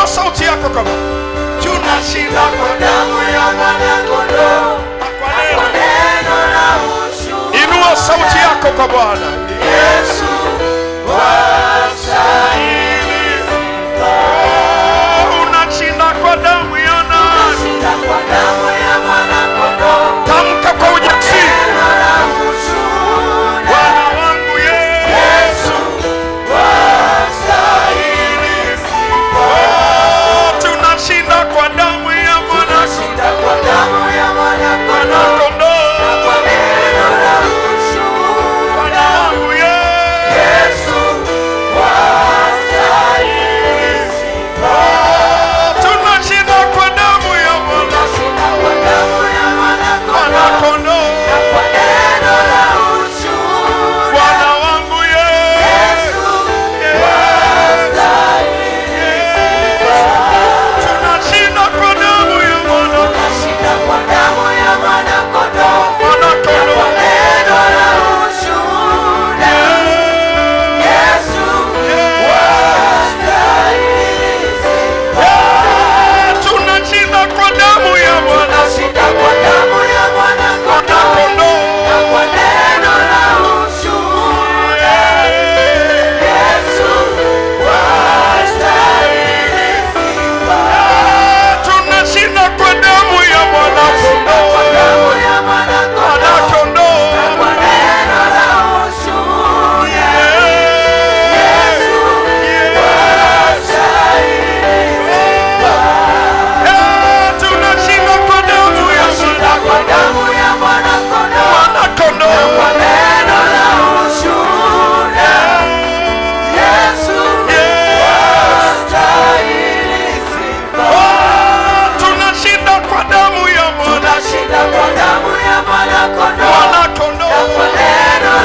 Inua sauti yako kama tunashinda kwa damu ya mwana-kondoo, kwa neno la ushuhuda. Inua sauti yako kwa Bwana. Yesu wastahili sifa. Unashinda kwa damu ya nani? Tunashinda kwa damu ya mwana-kondoo. Tamka kwa ujasiri. Neno la ushuhuda. Bwana wangu Yesu wastahili sifa. tunashinda kwa damu ya Tunashinda kwa damu ya mwana-kondoo, mwana-kondoo. kwa neno la ushuhuda. Bwana wangu Yesu wastahili sifa. tunashinda kwa damu ya Tunashinda kwa damu ya mwana-kondoo, mwana-kondoo. kwa neno la ushuhuda. Bwana wangu Yesu wastahili sifa. tunashinda kwa damu ya Tunashinda kwa damu ya mwana-kondoo, mwana-kondoo. kwa neno la ushuhuda. Yesu wastahili sifa. tunashinda kwa damu ya Tunashinda kwa damu ya mwana-kondoo, mwana-kondoo. kwa neno la ushuhuda. Yesu wastahili sifa. tunashinda kwa damu ya Tunashinda kwa damu mwana-kondoo. ya mwana-kondoo, Mwana-kondoo. kwa neno la ushuhuda. Yesu wastahili sifa. tunashinda kwa damu ya Tunashinda kwa damu ya mwana-kondoo, mwana-kondoo. kwa neno la ushuhuda. Yesu wastahili sifa. tunashinda kwa damu ya Tunashinda kwa damu ya mwana-kondoo,